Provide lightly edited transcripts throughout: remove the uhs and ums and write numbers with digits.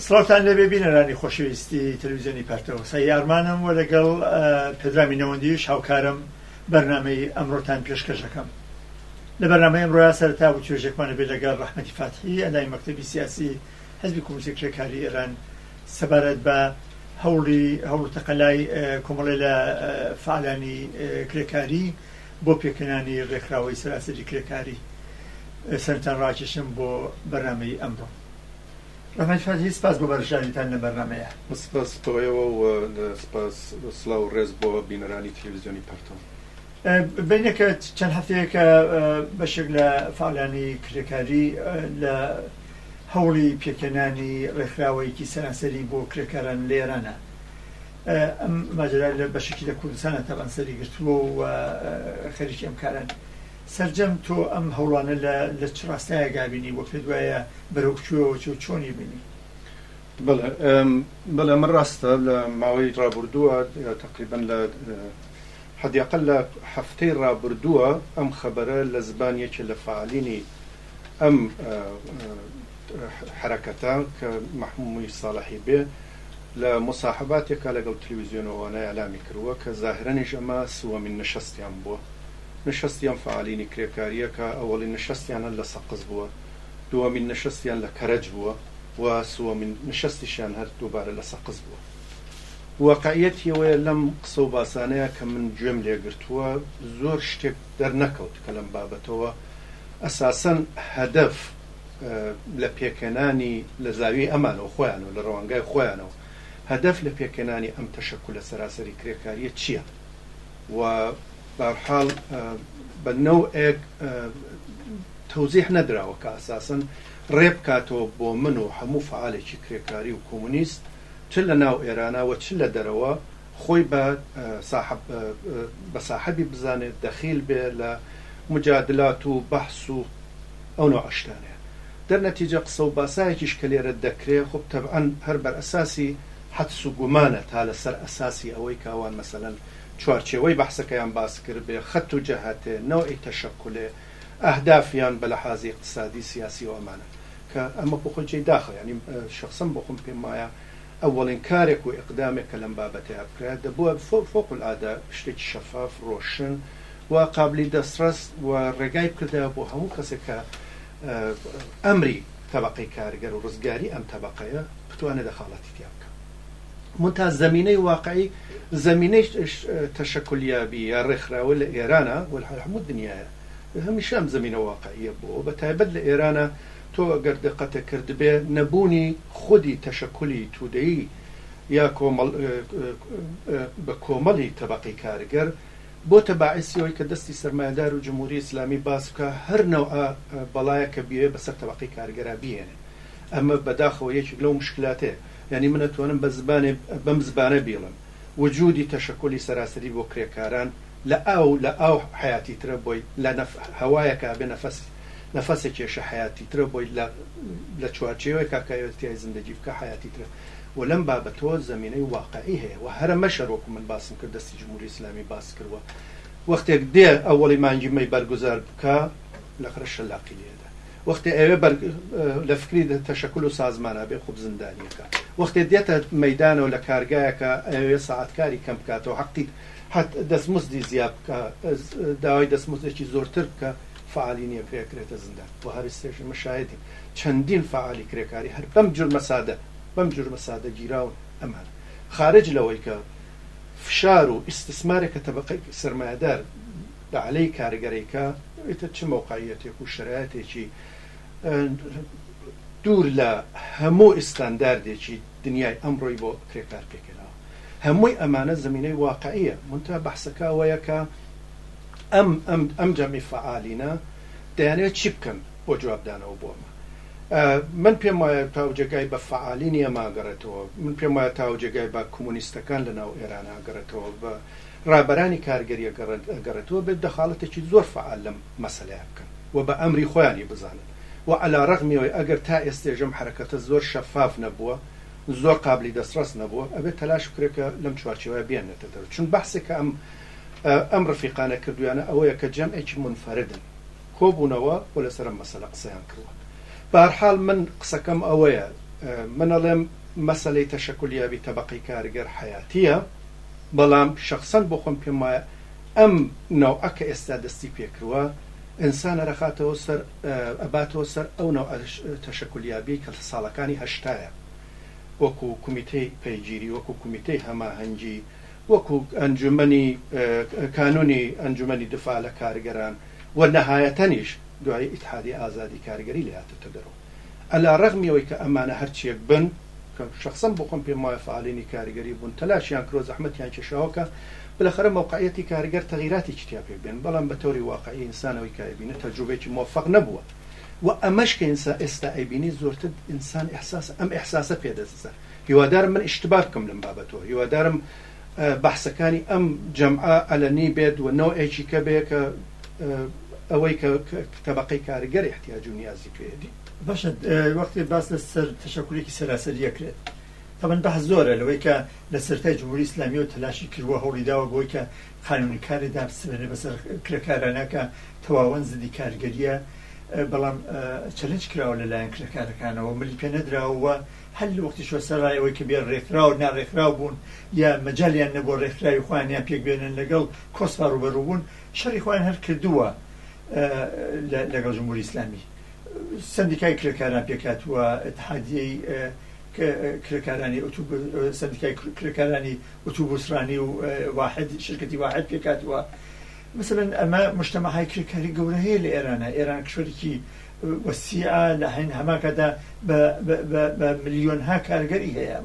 سڵاتان لەبێ بینەرانی خۆشەویستی تەلەڤیزیۆنی پەرتەوە سەیارمانم وە لەگەڵ پێدرامی نەوەندیش هاوکارم بەرنامەی ئەمڕۆتان پێشکەش دەکەم. لە بەرنامەی ئەمڕۆیە سەرەتا بوو توێژێکمان بێت لەگەڵ ڕەحمەتی فاتحی ئەدای مەکتەبی سیاسی حزبی کۆمونیستی کرێکاری ئێران سەبارەت بە هەوڵ تەقەلای کۆمەڵێ لە فعالانی کرێکاری بۆ پێکەنانی ڕێکخراوەی سەراسەری کرێکاری سەرتان ڕاکێشم بۆ بەرنامەی ئەمڕۆ. ڕەحمەتی فاتحی سپاس بۆ بەرژاندنتان لە بەرنامەیە. سپاس بۆیەوە و سپاس سڵاو و ڕێز بۆ بینەرانی تەلەڤیزیۆنی پەرتەوە. بینەکە چەند هەفتەیەکە بەشێک لە فعالانی کرێکاری لە هەوڵی پێکەنانی ڕێکخراوەیەکی سەرانسەری بۆ کرێکاران لە ئێرانە. ئەم ماجرا لە بەشێکی لە کوردستانە تەبەن سەری گرتووە و خەریکی ئەم کارن. سەرجەم تۆ ئەم هەوڵانە لە چ ڕاستایەکا بینی وە پێت وایە بەرەوکوێەوە چۆنی بینی؟ بەڵێ من ڕاستە لە ماوەی ڕابردووە تقریبا لە حەدیاقل لە هەفتەی ڕابردووە ئەم خەبەرە لە زبانیەکی لە فعالینی ئەم حرەکەتە کە محمومی ساڵحی بێ لە مصاحباتێکە لەگەڵ تەلەڤیزیۆنەوەوانە ئەلامی کردووە کە ظاهرەنیش ئەمە سوەمین نشستیان بووە. نشستیان فعالینی کرێکاریە کە ئەوەڵی نشستیانە لە سەقز بووە، دووەمین نشستیان لە کەرەج بووە و سوەمین نشستیشیان هەر دووبارە لە سەقز بووە. واقعیەتیەوەیە لەم قسە و باسانەیە کە من گوێم لێگرتووە زۆر شتێک دەرنەکەوت کە لەم بابەتەوە ئەساسەن هەدەف لە پێکەنانی لە زاویەی ئەمانەوە خۆیانەوە لە ڕەوانگای خۆیانەوە هەدەف لە پێکەنانی ئەم تەشەکولە سەراسەری کرێکاریە چییە؟ و بەرحاڵ بە نەوعێک تەوزیح نەدراوە کە ئەساسەن ڕێ بکاتەوە بۆ من و هەموو فعالێکی کرێکاری و کۆمونیست چ لە ناو ئێرانەوە چ لە دەرەوە خۆی بە ساحەبی بزانێت دەخیل بێ لە مجادلات و بەحس و ئەو نوع ئەشتانەیە. دەرنەتیجە قسە و باسایەکیش کە لێرە دەکرێت خۆ تەبعەن هەر بەر ئەساسی حەدس و گومانە تا لەسەر ئەساسی ئەوەی کاوان مەسەلەن چوارچێوەی بەحسەکەیان باس کرد بێ خەت و جەهاتێ نەوعی تەشەکولێ ئەهدافیان بە لەحاظی اقتصادی سیاسی و ئەمانە کە ئەمە بۆ خۆی داخە ینی شخصم بۆ خۆم پێم وایە ئەوەڵین کارێک و ئیقدامێک کە لەم بابەتەیە بکرێت دەبووە فۆق العادە شتێکی شەفاف ڕۆشن و قابلی دەستڕست و ڕێگای بکردەوە بۆ هەموو کەسێک کە ئەمری تەبەقەی کارگەر و ڕزگاری ئەم تەبەقەیە بتوانێت دەخاڵەتی تیا بکە. منتها زمینەی واقعی زمینەی تەشەکولیابی یا ڕێکخراوە لە ئێرانە و هەموو دنیاە هەمیشە ئەم زمینە واقعیە بۆ بە تایبەت لە ئێرانە تۆ ئەگەر دقەتە کرد بێ نەبوونی خودی تەشەکولی توودەیی یا بە کۆمەڵی تەبەقەی کارگەر بۆتە باعثیەوەی کە دەستی سەرمایەدار و جمهوری ئیسلامی باس بکە هەر نەوعە بەڵایە کە بێ بەسەر تەبەقەی کارگەرا بێنێ. ئەمە بەداخەوە یەکێک لەو مشکلاتێ یعنی من ئەتوانم بەم زبانە بێڵم وجودی تەشەکولی سەراسەری بۆ کرێکاران لە ئاو حیاتی ترە بۆی لە هەوایەکە بێ نەفەسێک کێشە حیاتی ترە بۆی لە چوارچێوەی کاکایەتیای زندگی بکە حیاتی ترە و لەم بابەتەوە زمینەی واقعی هەیە و هەرە مەشەرۆکو من باسم کرد دەستی جمهوری ئیسلامی باس کردوە وەختێک دێ ئەوەڵی مانگی مەی بەرگوزار بکە لە خرە شەلاقی لێدا وەختی ئەوێ لە فکری تەشەکول و سازمانە بێ خوب زندانیەکە وەختێ دێتە مەیدانەوە لە کارگایەکە ئەوێ سەعاتکاری کەم بکاتەوە حەقی حت دەستمزدی زیاد بکە داوای دەستمزدێکی زۆرتر بکە فعالی نیە کرێکرێتە زندان و هەر ئێستاش مەشاهدین چەندین فعالی کرێکاری هەر بەم جورمە سادە گیراون ئەمان خارج لەوەی کە فشار و ئیستسمارێکە تەبەقەی سەرمایەدار عەلەی کارگەرێکە ئێتە چ مۆقعیەتێک و شەرایەتێکی دوور لە هەموو ئستانداردێکی دنیای ئەمڕۆی بۆ کرێکار پێکەنەوە هەمووی ئەمانە زمینەی واقعیە منتها بەحسەکە ئەوەیە کە ئەم جەمی فعالینە دەیانێت چی بکەن بۆ جوابدانەوە بۆمە. من پێم وایە تاوجێگای بە فعالینی ئەماگەڕێتەوە من پێم وایە تاوجێگای بە کۆمونیستەکان لە ناو ئێرانە ئەگەڕێتەوە بە ڕابەرانی کارگەریە گەڕێتەوە بێت دەخاڵەتێکی زۆر فعال لەم مەسەلەیە بکەن و بە ئەمری خۆیانی بزانن و عەلا ڕەغمیەوەی ئەگەر تا ئێستێژەم حرەکەتە زۆر شەفاف نەبووە زۆر قابلی دەستڕست نەبووە ئەبێت تەلاش بکرێت کە لەم چوارچێوەیە بێنێتە دەرەوە چون بەحسێکە ئەم ڕفیقانە کردویانە ئەوەیە کە جەمعێکی منفەردن کۆبوونەوە و لەسەر مەسەلە قسەیان کردووە. بەهەرحاڵ من قسەکەم ئەوەیە منەڵێم مەسەلەی تەشەکولیابی تەبەقەی کارگەر حیاتیە، بەڵام شخصەن بۆ خۆم پێم وایە ئەم نەوعە کە ئێستا دەستی پێکردووە ئینسانە ڕەخاتەوە سەر ئەباتەوە سەر ئەو نەوع تەشەکولیابی کە ساڵەکانی هەشتایە، وەکو کومیتەی پەیگیری، وەکو کومیتەی هەماهەنگی، وەکو ئەنجومەنی کانونی ئەنجومەنی دفاع لە کارگەران و نەهایەتەنیش دوای ئیتحادی ئازادی کارگەری لە هاتەتە دەرەوە. ئەلا ڕەغمیەوەی کە ئەمانە هەرچیەک بن کە شخصەن بۆ خۆم پێم وایە فعالینی کارگەری بوون، تەلاشیان کرۆ زەحمەتیان کێشاوەکە بالاخره موقعیتی کارگر تغییراتی کتیا پێ بێن، بەڵام بە تەوری واقعی ئینسانەوەی کایبینە تەجروبەیەکی موفق نەبووە و ئەمەش کە ئێستا ئەیبینی زۆرتر ئینسان ئەم ئەحساسە پێدەستە. هیوادارم من ئیشتباه بکەم لەم بابەتەوە، هیوادارم بەحسەکانی ئەم جەمعە ئەلەنی بێت و نەوعێکی کە بێ کە ئەوەی کە تەبەقەی کارگەر احتیاج و نیازی پێدی. باشە وەختی باس لەسەر تەشەکوڵێکی سەراسەریە کرێت، طبعا بەحث زۆرە لەوەی کە لە سەرەتای جمهوری ئیسلامی و تەلاشی کردووە هەوڵی داوە بۆی کە قانونی کاری دابسێنێ بەسەر کرێکارانە کە تەواوەن زدی کارگەریە، بەڵام چەلنج کراوە لەلایەن کرێکارەکانەوە، ملی پێ نەدراوە هەل لە وەختی شوە سەرڕایەوەی کە بێ ڕێکخراو و ناڕێکخراو بوون یا مەجالیان نەبووە ڕێکخراوی خۆیان پێک بێنن لەگەڵ کۆسپا ڕوبەڕوو بوون، شەڕی خۆیان هەر کردووە لەگەڵ جمهوری ئیسلامی. سندیکای کرێکاران پێکاتووە، اتحادیەی کرێکارانی سندیکای کرێکارانی ئۆتۆبوسڕانی و واحد شرکەتی واحد پێکاتووە. مثلا ئەمە مجتەمەعای کرێکاری گەورە هەیە لە ئێرانە، ئێران کشوەرێکی وەسیعە لە هەماکەدا بە ملیۆنها کارگەری هەیە،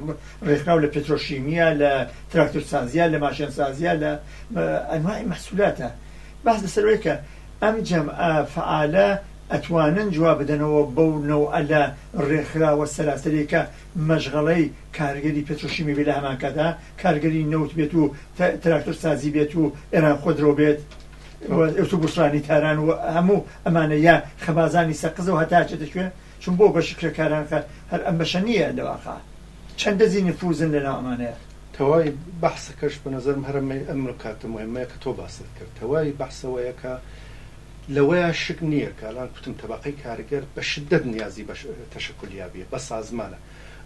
ڕێکخراو لە پێترۆشیمیە، لە تراکتۆرسازیە، لە ماشێنسازیە، لە ئەنواعی مەحسولاتە. باس لەسەرەوەی کە ئەم جەمعە فعالە ئەتوانن جواب بدەنەوە بەو نەوعە لە ڕێکخراوە سەراسەری کە مەشغەڵەی کارگەری پێترۆشیمی بێت لە هەمانکەدا، کارگەری نەوت بێت و تراکتۆرسازی بێت و ئێران خۆدرۆ بێت، ئۆتۆبوسڕانی تاران و هەموو ئەمانە یا خەبازانی سەقزە و هەتا چێتە کوێ، چون بۆ بەشی کرێکاران هەر ئەم بەشە نییە لەواقع چەندە زی نفوزن لەناو ئەمانەیە. تەواوی بەحسەکەش بە نەزەرم هەرمە ئەم نکاتە مهمەیە کە تۆ باست کرد. تەواوی بەحسەوەیە کە لەوەیە شک نییە کە ئەلان کوتم تەبەقەی کارگەر بە شدەت نیازی بە تەشەکولیابیە بە سازمانە.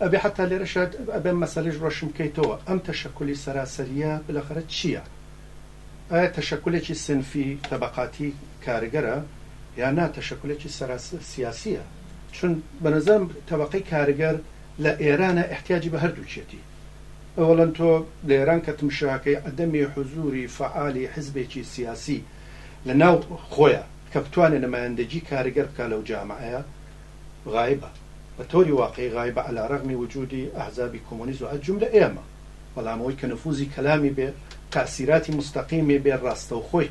ئەبێ حتا لێرەشە ئەبێ مەسەلەش ڕۆشن بکەیتەوە ئەم تەشەکولی سەراسەریە بالاخره چییە؟ ئایا تەشەکولێکی سنفی تەبەقاتی کارگەرە یا نا تەشەکولێکی سیاسیە؟ چون بە نەزەرم تەبەقەی کارگەر لە ئێرانە احتیاجی بە هەردووچێتی. ئەوەڵەن تۆ لە ئێران کە تمشاکەی عەدەمی حوزوری فعالی حزبێکی سیاسی لە ناو خۆیە کە بتوانێت نمایندەجی کارگەر بکە لەو جامعەیە غایبە، بە تۆری واقعی غایبە عەلا ڕەغمی وجودی ئەحزابی کۆمۆنیست و ئەجوملە ئێمە، بەڵام ئەوەی کە نفوزی کەلامی بێ، تاسیراتی مستەقیمی بێ، ڕاستەوخۆی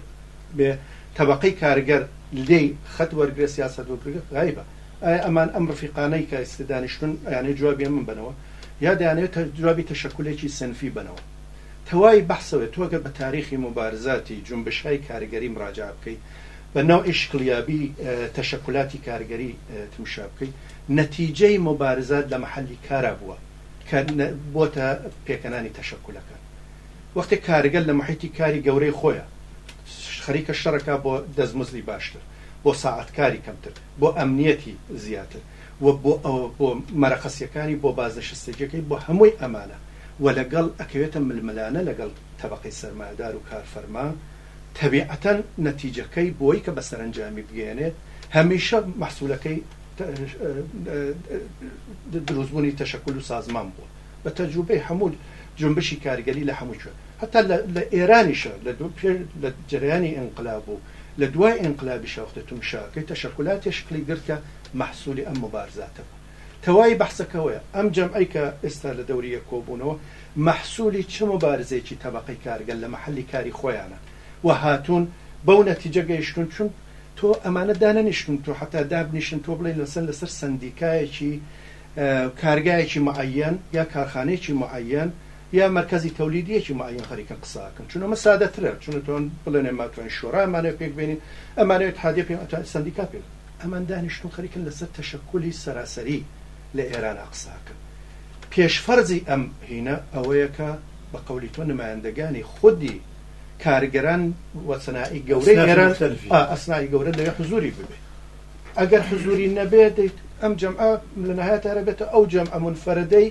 بێ، تەبەقەی کارگەر لێی خەت وەرگرە سیاسەت وەرگرە غایبە. ئایا ئەمان ئەم ڕفیقانەی کە ئێستادانیشتون یانەی جوابی من بنەوە یا دەیانەوێت جوابی تەشەکولێکی سنفی بنەوە؟ تەواوی بەحسەوێت تۆ گەر بە تاریخی مبارزاتی جنبشهای کارگەری مراجعە بکەی، بە نەوعی شکلیابی تەشەکولاتی کارگەری تمشا بکەی، نەتیجەی مبارزات لە مەحەلی کارا بووە کە بۆتە پێکەنانی تەشەکولەکە. وەختی کارگەر لە محیتی کاری گەورەی خۆیە خەریکە شەڕەکە بۆ دەستمزدی باشتر، بۆ ساعەتکاری کەمتر، بۆ ئەمنیەتی زیاتر و بۆ مەرەخەسیەکانی، بۆ بازنەشستەجیەکەی، بۆ هەمووی ئەمانە و لەگەڵ ئەکەوێتە ململانە لەگەڵ تەبەقەی سەرمایەدار و کارفەرما، تەبیعەتەن نەتیجەکەی بۆی کە بە سەرنجامی بگەێنێت هەمیشە مەحسوولەکەی دروستبوونی تەشەکول و سازمان بووە بە تەجروبەی هەموو جنبشی کارگەری لە هەموو کوێ، هەتا لە ئێرانیشە لە جەریانی ئینقلاب و لە دوای ئینقلابیشە وەختە تمشاکەی تەشەکولاتی شکلی گرت کە مەحسوولی ئەم مبارزاتە. تەواوی بەحسەکەوەیە ئەم جەمعەی کە ئێستا لە دەوریە کۆبوونەوە مەحسوولی چ مبارزەیەکی تەبەقەی کارگەر لە مەحەلی کاری خۆیانە و هاتوون بەو نەتیجە گەیشتون، چون تۆ ئەمانە دانەنیشتون، تۆ حتا دابنیشن تۆ بڵێ لەسەر سندیکایەکی کارگایەکی معەیەن یا کارخانەیەکی معەیەن یا مرکزی تەولیدیەکی معەیەن خەریکە قساکەن، چون ئەمە سادەترە، چون تۆ بڵێن ئەماتوان شۆڕا ئەمانە پێک بێنین، ئەمانەوێت اتحادیە پێ سندیکا پێ، ئەمان دانیشتون خەریکن لەسەر تەشەکولی سەراسەری لە ئێرانە قساکەن. پێشفەرزی ئەم هینە ئەوەیە کە بە قەولی تۆ نمایندەگانی خودی کارگەران و سەناعی گەورەی ئێران ئەسنای گەورە لەوێ حزوری ببێ. ئەگەر حزوری نەبێت ئەم جەمعە لە نهایەتە بێتە ئەو جەمعە منفەرەدەی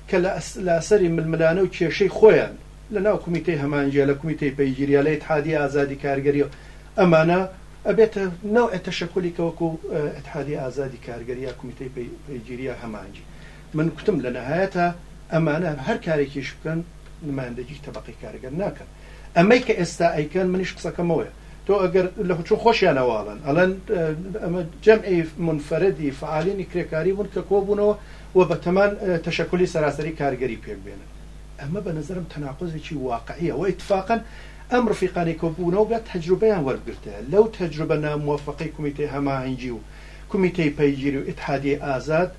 کە لە ئەسەری ململانە و کێشەی خۆیان لە ناو کومیتەی هەمانجیە لە کومیتەی پەیگیریە لە ئیتحادیە ئازادی کارگەری ئەمانە ئەبێتە نەوعی تەشەکولی کە وەکو ئیتحادیە ئازادی کارگەریە کومیتەی پەیگیریە هەمانجی من کوتم لە نهایەتە ئەمانە هەر کارێکیش بکەن نمایندەگی تەبەقەی کارگەر ناکەن ئەمەی کە ئێستا ئەیکەن منیش قسەکەمەوەیە تۆ ئەگەر لە چوو خۆشیانەواڵن ئەڵەن ئەمە جەمعی منفەرەدی فعالینی کرێکاری بوون کە کۆبوونەوە و بە تەمان تەشەکولی سەراسەری کارگەری پێک بێنن ئەمە بە نظرم تەناقوزێکی واقعیە و ئیتفاقاً ئەم ڕفیقانی کۆبوونەوە بێت تەجروبەیان وەرگرتەیە لەو تەجروبە ناموەفەقەی کومیتەی هەماهەنگی و کومیتەی پەیگیری و ئیتحادیە ئازاد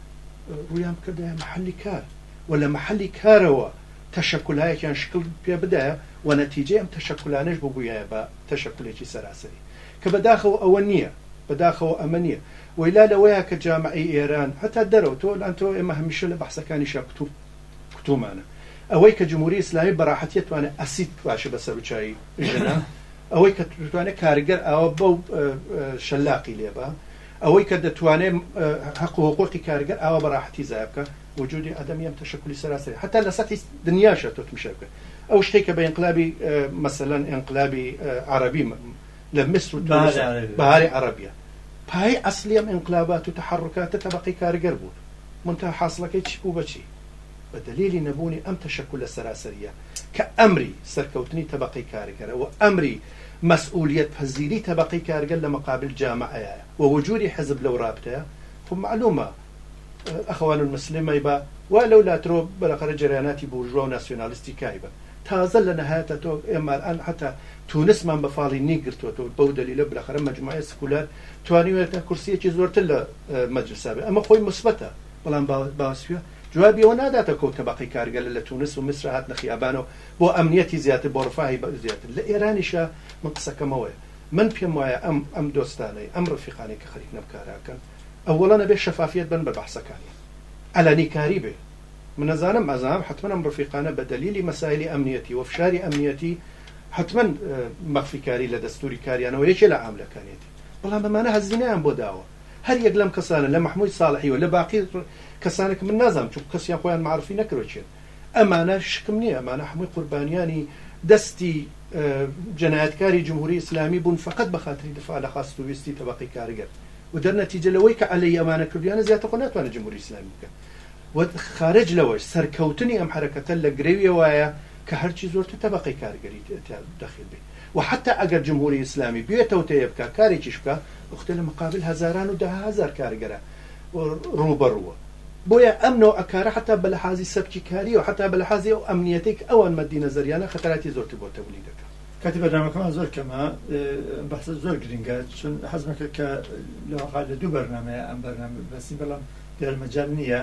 ڕوویان بکردایە مەحەلی کار و لە مەحەلی کارەوە تەشەکولایەکیان شکل پێ بدایە و نەتیجەی ئەم تەشەکولانەش ببووایە بە تەشەکولێکی سەراسەری کە بەداخەوە ئەوە نییە بەداخەوە ئەمە نییە ویلا لەوەیە کە جامعی ئێران هەتا دەرەوە تۆ لەتۆ ئێمە هەمیشە لە بەحسەکانی کتومانە ئەوەی کە جمهوری ئیسلامی بەڕاحەتیە توانێت ئەسید باشە بە سەرچایی ژنە ئەوەی کە دەتوانێت کارگەر ئەوە بەو شەلاقی لێبە ئەوەی کە دەتوانێت حەق و حقوقی کارگەر ئەوە بەڕاحەتی زای بکە وجودی ئەدەمی ئەم تەشەکولی سەراسەری هەتا لە سەتی دنیاشە تۆ تمشە بکە ئەو شتێک کە بە ئینقلابی مەسەلەن ئینقلابی عەرەبی لە مصر و بەهاری عەرەبیە پای ئەسلی ئەم ئینقلابات و تەحەڕکاتە تەبەقەی کارگەر بوون منتها حاصلەکەی چی بوو بەچی بەدەلیلی نەبوونی ئەم تەشەکولە سەراسەریە کە ئەمری سەرکەوتنی تەبەقەی کارگەرە و ئەمری مەسئولیەت پەزیری تەبەقەی کارگەر لە مەقابل جامعەیە و وجودی حزب لەو رابطەیە خۆ معلومە ئەخوان المسلمەی بە وا لەو لاترۆ بەرەقەرە جەریاناتی بورژوا و ناسیۆنالیستی کایبە تازە لە نەهایەتە تۆ ئێمە ئەن حتا تونسمان بە فاڵی نیگرتوەوە بەو دەلیلە بەرەقەرە مەجموعەی سکولار توانیوێتە کورسیەکی زۆرتر لە مەجلسا بێ ئەمە خۆی مثبەتە بەڵام باسویە جوابی ئەوە ناداتە کەوت تەبەقەی کارگەر لە تونس و میسر هاتنە خیابانەوە بۆ ئەمنیەتی زیاتر بۆ ڕفاهی زیاتر لە ئێرانیشە من قسەکەمەوەیە من پێم وایە ئەم دۆستانەی ئەم ڕفیقانی کە خەریک نەبکاراکەن ئەوڵە نەبێ شەفافیت بن بە بەحسەکانی ئەلانیکاری بێ من نەزانم ئەزانم حتمما ئەم ڕفیقانە بە دەلیلی مەسایلی ئەمنیەتی و فشاری ئەمنیەتی حتمما مەخفیکاری لە دەستوری کاریانەوە یەکێ لە عاملەکانیەتی بەڵام بەمانە هەزینەیان بۆ داوە هەر یەک لەم کەسانە لە محموود ساڵحی و لە باقی کەسانێک من نازانم چون کەسیان خۆیان معرفی نەکرۆچێت ئەمانە شکم نییە ئەمانە هەمووی قوربانیانی دەستی جەنایەتکاری جمهوری ئیسلامی بوون فقط بە خاتری دفاع لە خاست و ویستی تەبەقەی کارگەر و دەرنەتیجە لەوەی کە عەلەی ئەمانە کردویانە زیاتر خۆ ناتوانێت جمهوری ئیسلامی بکە و خارج لەوەش سەرکەوتنی ئەم حرەکەتە لە گرێوی وایە کە هەرچی زۆرتر تەبەقەی کارگەری دەخیل بێت و حتا ئەگەر جمهوری ئیسلامی بێتەوە تێ بکە کارێکیش بکە وەختە لە مقابل هەزاران و دەها هەزار کارگەرە ڕوبەڕووە بۆیە ئەم نەوع ئەکارە حتا بە لەحاظی سەبکی کاری و حتا بە لەحاظی ئەو ئەمنیەتێک ئەوان مەدی نەزەریانە خەتەراتی زۆرتر بۆ تەولی دەکات کاتی بەرنامەکەمان زۆر کەمە بەحسە زۆر گرنگە چون حەزمەکە کە لەواقع لە دوو بەرنامەیە ئەم بەرنامە بەسی بەڵام دیارمەجال نییە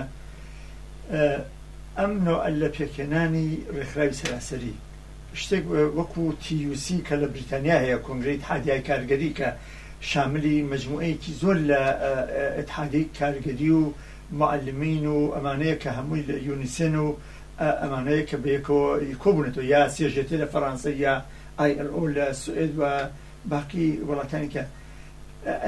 ئەم نوع لە پێکێنانی ڕێکخراوی سەراسەری شتێک وەکو TUC کە لە بریتانیا هەیە کۆنگرەی ئیتحادیای کارگەری کە شاملی مجموعەیەکی زۆر لە ئیتحادیای کارگەری و معلمین و ئەمانەیە کە هەمووی لە یونیسن و ئەمانەیە کە بەیەکەوە کۆبوونێتەوە یا CGT لە فەڕەنسا یا ILO لە سوئێد و باقی وڵاتانی کە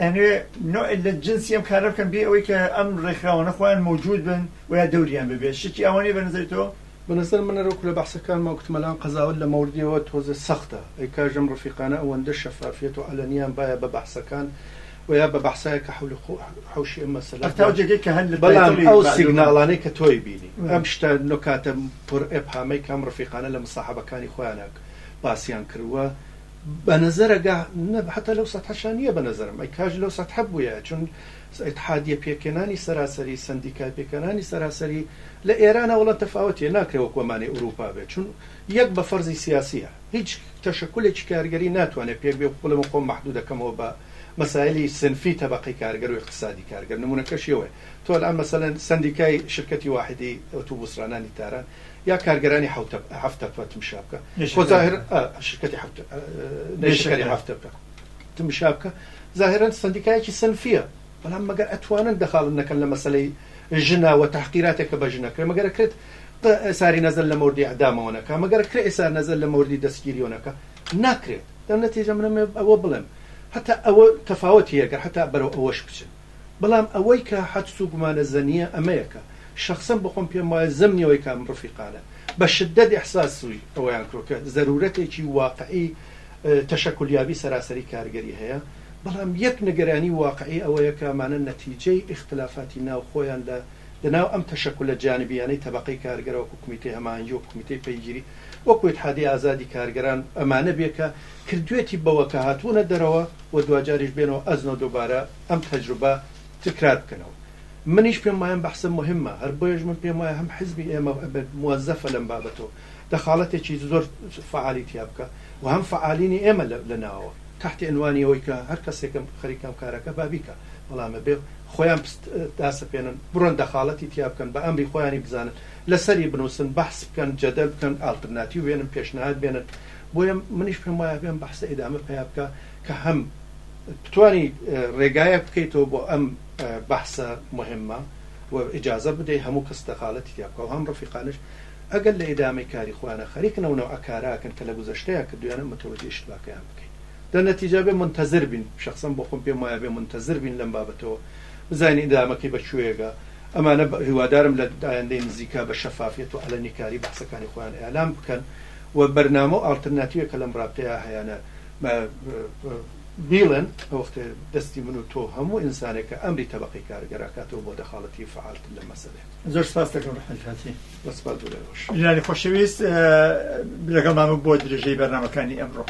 ئەنوێ نوع لە جنسی ئەم کارە بکەن بێ ئەوەی کە ئەم ڕێکخراوانە خۆیان موجود بن و یا دەوریان ببێت شتی ئەوانەی بەنظرتەوە بەنظر منە ڕۆک لە بەحسەکان ماوکتمەلان قەزاوت لە مەوردیەوە تۆزە سەختە ئەی کاژەم ڕفیقانە ئەوەندە شەفافیت و ئەلەنیان باە بە بەحسەکان ویا بە بەحسایە کە حوشی ئەم مەسەلە بەڵام ئەو سیگناڵانەی کە تۆی بینی ئەم شتە نکاتە پڕ ئێبهامەی کەم ڕفیقانە لە مصاحبەکانی خۆیانە باسییان کردووە بە نەزەرەگە حتا لەو سەتحەشان نییە بە نەزەرم ئەی کاژ لەو سەتحە بووە چون ئیتحادیە پێکێنانی سەراسەری سندیکای پێکێنانی سەراسەری لە ئێرانە وڵات تەفاوەتیە ناکرێەوە کۆمانی ئوروپا بێت چون یەک بە فەرزی سیاسیە هیچ تەشەکولێکی کارگەری ناتوانێت پێک بێ قوڵم خۆم مەحدودەکەمەوە بە مەسائلی سنفی تەبەقەی کارگەر و اقتصادی کارگەر نمونەکەشیەوە تۆ الان مەسەلەن سندیکای شرکەتی واحدی ئۆتۆبوسرانانی تاران یا کارگەرانی هەفتە تمشا بکە خۆ ظاهر شرکەتی هەفتە بکە تمشا بکە ظاهرا سندیکایەکی سنفیە بەڵام مەگەر ئەتوانن دەخاڵن نەکەن لە مەسەلەی ژنا و تحقیراتێکە بە ژنەکرێ مەگەر کرێت ئێساری نەزەر لە مەوردی ئەعدامەوە نەکە مەگەر کرێ ئێسار نەزەر لە مەوردی دەستگیریۆنەکە ناکرێت دەم نەتیجە منە ئەوە بڵێم حتا ئەوە تەفاوەتی هەیە گەر حتا بەرەو ئەوەش بچن بەڵام ئەوەی کە حەدس و گومانەزەنیە ئەمەیەکە شخصم بخۆم پێم وایە زەمنیەوەی کام ڕفیقانە بە شدەت ئیحساسوی ئەوەیان کرۆکە ضرورەتێکی واقعی تەشەکولیابی سەراسەری کارگەری هەیە بەڵام یەک نگەرانی واقعی ئەوەیە کەمانە نەتیجەی اختلافاتی ناوخۆیان لەناو ئەم تەشەکولە جانبیانەی تەبەقەی کارگەرەوە کومیتەی هەماهەنگی و کومیتەی پەیگیری وەکو اتحادیە ئازادی کارگەران ئەمانە بێکە کردوێتی بەوە کە هاتوونە دەرەوە و دوجاریش بێنەوە ئەزنەوە دووبارە ئەم تەجروبە تکرار بکەنەوە منیش پێم وایە بەحسە مهمە هەر بۆیەش من پێم وایە هەم حزبی ئێمە موەزەفە لەم بابەتەوە دەخاڵەتێکی زۆر فعالی تیا بکە و هەم فعالینی ئێمە لەناوە تحت عنوانی ئەوەی کە هەر کەسێکم خەریکام کارەکە بابیکە بەڵامە بێ خۆیان داسەپێنن بڕۆن دەخاڵەتی تیا بکەن بە ئەمری خۆیانی بزانن لەسەری بنووسن بەحس بکەن جەدەل بکەن ئالترناتیو بێنن پێشنهاد بێنن بۆیە منیش پێم وایە بێم بەحسە ئیدامە پێیا بکە کە هەم بتوانی ڕێگایە بکەیتەوە بۆ ئەم بەحسە مهمە و ئیجازە بدەی هەموو کەس دەخاڵەتی تیا بکە و هەم ڕەفیقانش ئەگەر لە ئیدامەی کاری خوانە خەریکنەوە ئەکاراکەن کە لە گوزەشتەیە کردویانە متەوەجی اشتباکەیان بکەین دە نەتیجە بێ منتەزر بین شخصم بۆ خۆم پێم وایە بێ منتەزر بین لەم بابەتەوە بزانین ئیدامەکەی بەکوێگە ئەمانە هیوادارم لە ئایندەی نزیکا بە شەفافیەت و ئەلەنی کاری بەحسەکانی خۆیان ئێلام بکەن و بەرنامە و ئالترناتیوە کە لەم ڕابطەیە هەیەە بیڵێن ئەوەختە دەستی من و تۆ هەموو ئینسانێکە ئەمری تەبەقەی کارگەراکاتەوە بۆ دەخاڵەتی فعالتر لە مەسەلێ زۆر سپاس دەکەم ڕەحمەتی بەسپاس زۆر ژنانی خۆشەویست لەگەڵ مامە بۆ درێژەی بەرنامەکانی ئەمڕۆ